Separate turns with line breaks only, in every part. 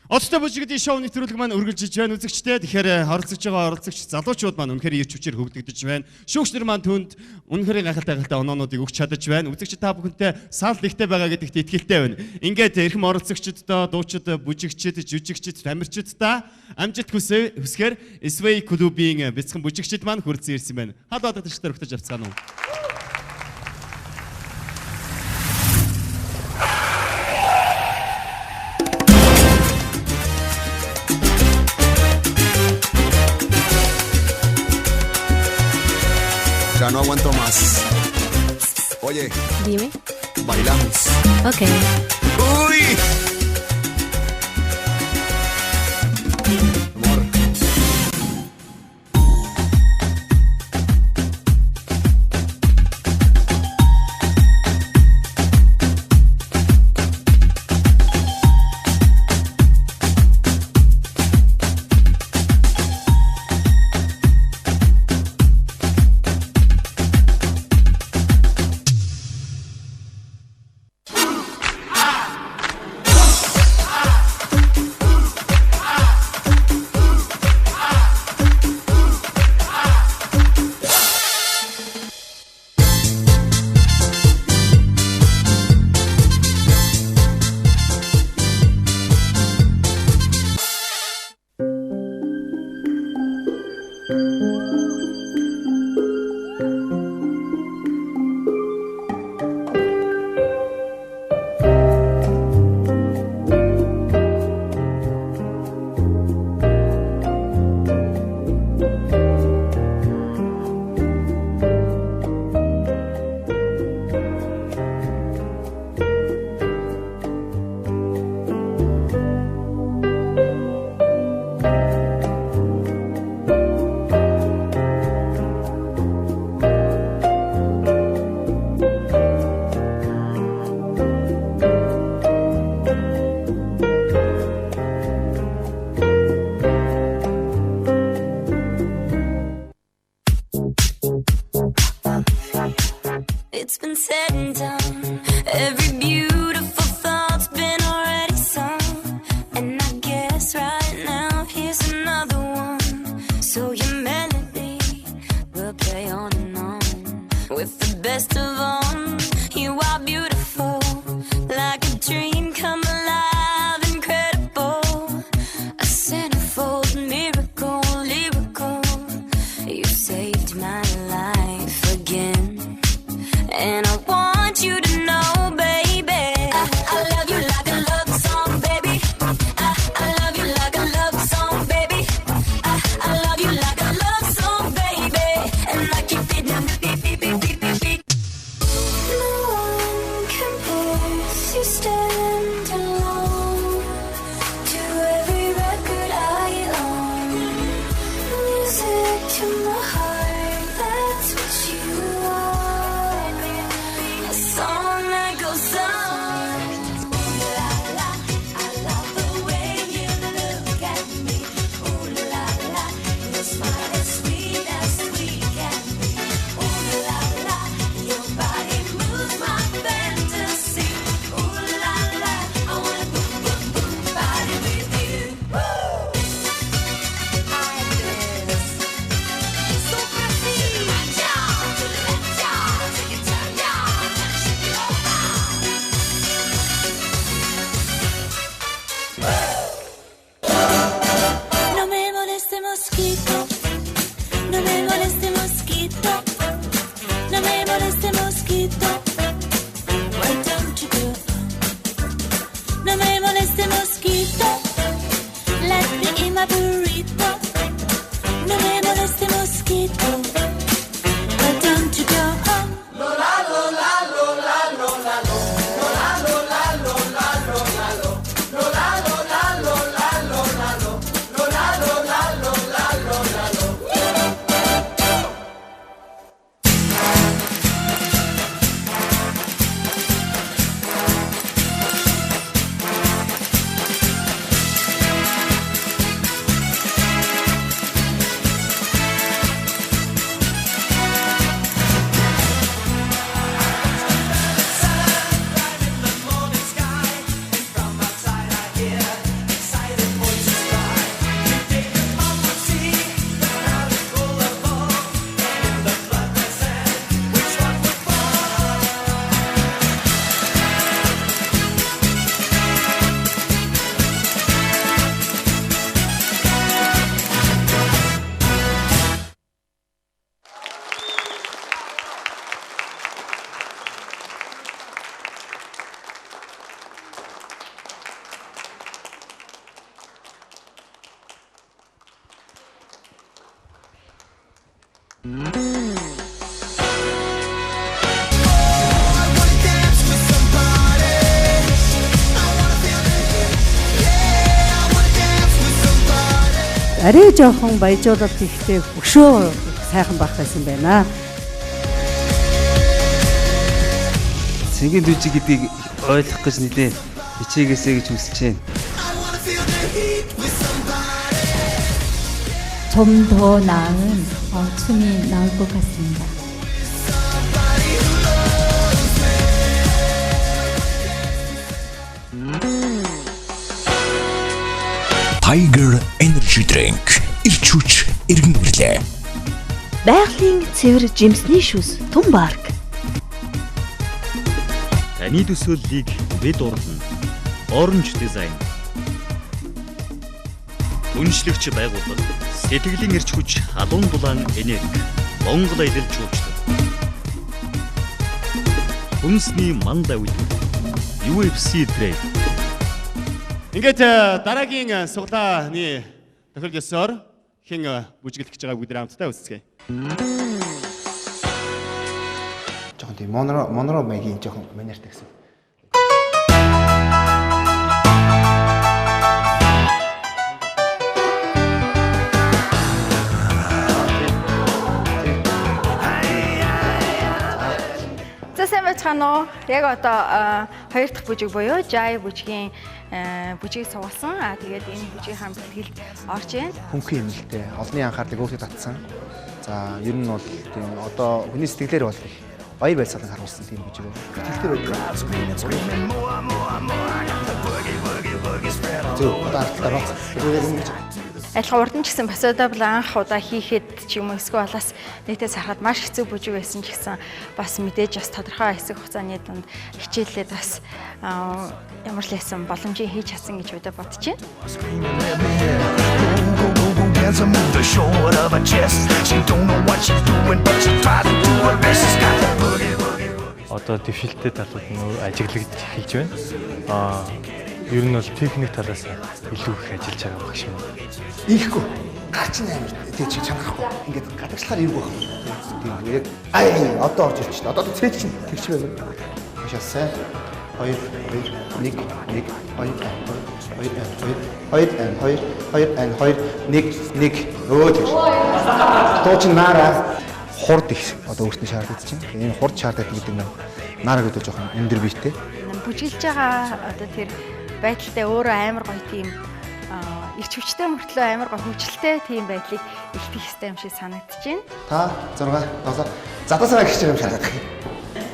Оцтой бүжигдийн шоу нэвтрүүлэг маань үргэлжилж байна үзэгчтэй. Тэгэхээр оролцож байгаа оролцогч залуучууд маань үнэхээр ирч хүчээр хөгдөгдөж байна. Шүүгчнэр маань түнд үнэхээр гайхалтай оноонуудыг өгч чадаж байна. Үзэгч та бүхэнтэй санал нэгтэй байгаа гэдэгт итгэлтэй байна. Ингээд эрхэм оролцогчдоо, дуучид, бүжигчид, жүжигчид, тамирчидаа амжилт хүсгээр Sway клубын бяцхан бүжигчид маань хүрэлцэн ирсэн байна. Халуу дагчдаар өгтөж авцгаана уу?
Ya no aguanto más. Oye.
Dime.
Bailamos.
Ok.
¡Uy! Amor.
It's been said and done. Every beautiful thought's been already sung. And I guess right now here's another one. So your melody will play on and on. With the best of all, you are beautiful. Like a dream come alive, incredible. A centerfold miracle, lyrical. You saved my life again. And I want you to know, baby, I love you like a love song, baby. I love you like a love song, baby. I love you like a love song, baby. And I keep it now, beep, beep, beep, beep, beep, beep. No one compares, you stand alone to every record I own. Music to my heart, that's what you are. A song that goes on. Ooh la la, I love the way you look at me. Ooh la la, your smile is sweet as sweet can be. Ooh la la, your body moves my fantasy. Ooh la la, I wanna boom boom boom body with you. Woo! I guess. So pretty. Down to the left, down, take it down, down, shake it all down. No me moleste mosquito, no me moleste mosquito, no me moleste mosquito. Why don't you go? No me moleste mosquito, let me in my burrito. No me moleste mosquito, why don't you go home?
Арай жоохон баяжуулалт ихтэй өшөө сайхан байх байсан байна.
Цэнгийн дүжиг гэдгийг ойлгох гэж нэлээ хичээгээсэй гэж хүсэж байна.
좀 더 나은 춤이 나올 것 같습니다.
Tiger Energy Drink ирч хүч иргэн ирлээ.
Байгалийн цэвэр жимсний шүс Тун Барк.
Таны төсөөллийг бид урлана. Orange Design. Үнэлэгч байгууллага сэтгэлийн эрч хүч халуун дулаан энерги Монгол аялал жуулчлал. Хүнсний мандаа үйл. UFC Trade.
Ингээд дараагийн суглааны тохиолдсоор хэн бүжиглэх гэж байгааг бүгд хамтдаа үзцгээе.
Жохон тийм монро маягийн жохон манертай гэсэн.
Сайн байцгаана уу? Яг одоо хоёр дахь бүжиг буюу Jai бүжгийн бүжгийг суулсан. Тэгээд энэ бүжгийн хамтлагт орж байна.
Хөнхөн эмнэлтэй олонний анхаарлыг өөртөө татсан. За ер нь бол тийм одоо хүний сэтгэлээр бол их баяр баясгалан харуулсан тийм бүжиг байна. Сэтгэлээр байдаг. Зөв одоо артлаараа
Адилхан урд нь ч гэсэн басуудаа бол анх удаа хийхэд ч юм уу эсвэл бас нийтээ сахад маш хэцүү бүжиг байсан ч гэсэн бас мэдээж бас тодорхой хэсэг хугацааны дунд хичээллээд бас ямар ч лсэн боломжийг хийж чадсан гэж бодож байна.
Одоо дэвшилттэй талууд нь ажиглагдж эхэлж байна. Ер нь бол техник талаас илүү их ажиллаж байгаа багш юм.
Ийхгүй. Гарч нь амар тийм чи чанахгүй. Ингээд гадагшлахаар эвгүй байна. Тийм яг одоо орж ирчихлээ. Одоо цээж чинь тэгч байна. Хашаасаа 2 1 1 2 1 өө тэр. Тооч наараа хурд их одоо өөртөө шаардлагатай чинь. Энэ хурд шаардлагатай гэдэг нь наараа гэдэг жоохон өндөр биетэй.
Бүжиглж байгаа одоо тэр байдалтай өөрөө амар гоё тийм ирч хүчтэй мөртлөө амар гоё хөвчлөлтэй тийм байдлыг илтгэх хэрэгтэй юм шиг санагдаж байна.
Та 6 7 задасаа гихч юм шаарддаг.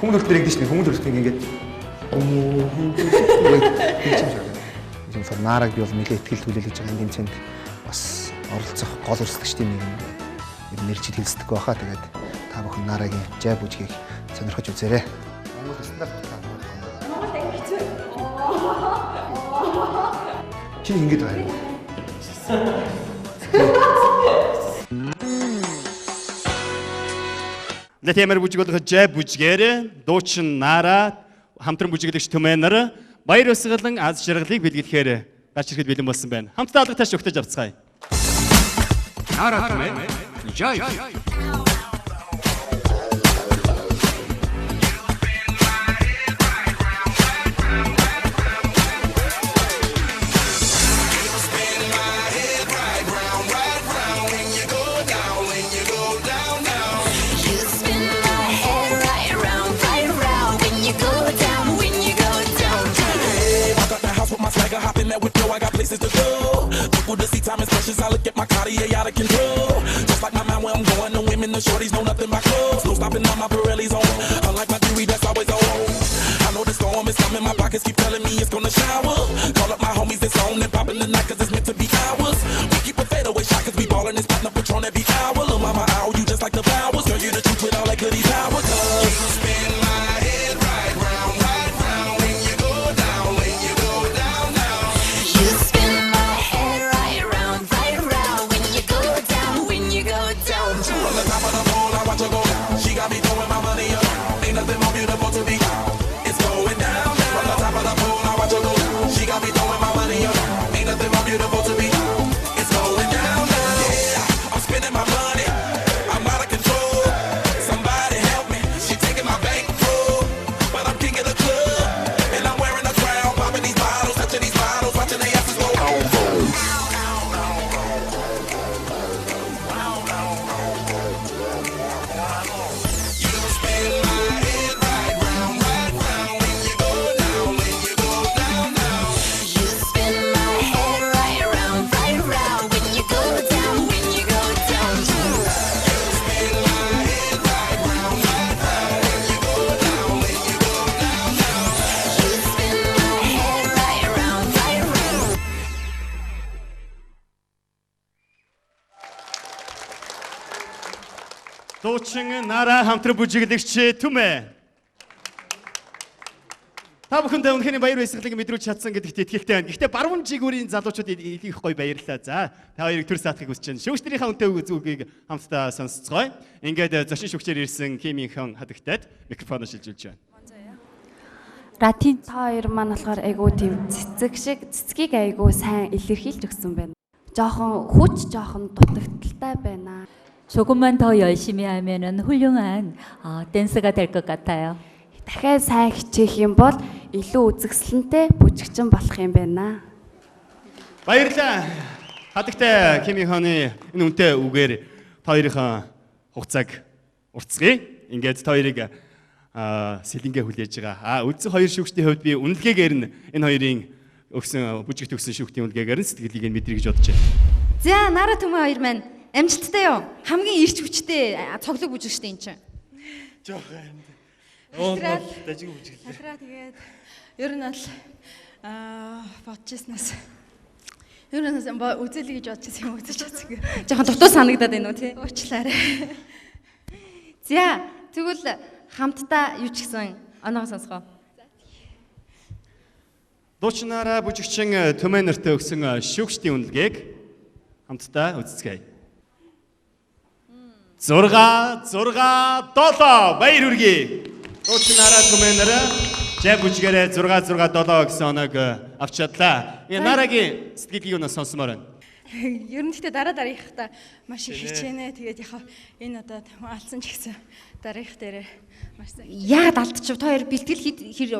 Хүмүүст дэрэгдэж шнэ хүмүүст ингээд юм фор нараг би бол нэлээд ихтгэл түлээлж байгаа энэ тэмцээнд бас оролцох гол өрсөлдөгчдийн нэг юм нэрчил хэлцдэг байхаа. Тэгээд та бүхэн нарагийн Jai бүжгийг сонирхож үзээрэй. Монгол стандарт чи ингэж байна.
Нэтэмэр бүжиглэх Jai бүжгээр дуучин Нара хамтран бүжиглэгч Түмэнэр баяр ёслолон аз жаргалыг бэлгэлэхээр гарч ирэхэд бэлэн болсон байна. Хамтдаа алгатаж өгтөж авцгаая. Нара Түмэн Jai.
I got places to go. People to see time is precious. I look at my Cartier out of control. Just like my mind where I'm going. The women, the shorties know nothing but clothes. No stopping on my Pirelli's on. Unlike my jewelry that's always on. I know the storm is coming. My pockets keep telling me it's gonna shower. Call up my homies, it's on and popping the night 'cause it's meant to be ours. We keep a fadeaway shot 'cause we ballin' and spotting up Patron every hour. Lil' mama, ow, you just like the flowers. Girl, you the truth with all that goodie power. 'Cause you spin my head right round when you go down, when you go down, down.
You spin my head right round when you go down, when you go down.
From the top of the pole, I watch her go down. She got me throwing my money up. Ain't nothing more beautiful to be down. It's going down, down. From the top of the pole, I watch her go down. She got me throwing my money up. Ain't nothing more beautiful to be down. It's going down, down. Yeah, I'm spending my money. I'm out of control.
Дуучин Нара хамтран бүжиглэгч Түмэ. Та бүхэндээ үнэхээр баяр баясгалыг мэдрүүлж чадсан гэдэгт итгэлтэй байна. Гэхдээ баруун жигүүрийн залуучууд их гоё баярлалаа. За, та хоёрыг төр саатахыг хүсэж байна. Шүүгчдэрийнхээ үнэтэй зүгийг хамтдаа сонсцгоё. Ингээд зочин шүүгчээр ирсэн Кимийнхэн хадагтад микрофоноо шилжүүлж байна.
Ратин та хоёр маань болохоор айгуу тийм цэцгийг айгуу сайн илэрхийлж өгсөн байна. жоохон хүч жоохон дутагдaltaй байна.
조금만 더 열심히 하면은 훌륭한 댄서가 될 것 같아요.
дахиад сайн хичээх юм бол илүү үзэсгэлэнтэй бүжигчин болох юм байна.
Баярлалаа. Хадагтай Кимийнханы энэ үнэтэй үгээр та хоёрын хугацааг уртцгая. Ингээд та хоёрыг сэлэнгээ хүлээж байгаа. Үдсэн хоёр шүүгчдийн хувьд би үнэлгээгээр нь энэ хоёрын өгсөн бүжигт өгсөн шүүгтийн үнэлгээгээр нь сэтгэлийг нь мэдрэй гэж бодож байна.
За Нара Түмэ хоёр маань амжилттай юу? Хамгийн ирч хүчтэй цоглог бүжигчтэй энэ чинь.
Жохон.
Дажиг бүжиглээ. Хатраа тэгээд ер нь бол бодчихснаас ер нь үзэлэй гэж бодчихсан юм үзэж чадсан. Жохон дутуу санагдаад байна уу тий? Уучлаарай. За тэгвэл хамтдаа юу ч гэсэн оноогоо сонсгоо.
Дуучнаараа бүжигчин Түмэ нарт өгсөн шүүгчдийн үнэлгээг хамтдаа үзцгээе. 6 7 баяр хүргэе. Дуучнаараа Түмэ нараа жай бүжгээрээ 6 6 7 гэсэн оног авч чадлаа. Нарагийн сэтгэлийг нь сонсомоор байна.
Ер нь гэхдээ дараагийнхаа маш их хичээнэ. Тэгээд яг энэ одоо алдсан ч гэсэн дараагийнх дээрээ маш сайн. Яагаад алдчих вэ? Та хоёр бэлтгэл хэр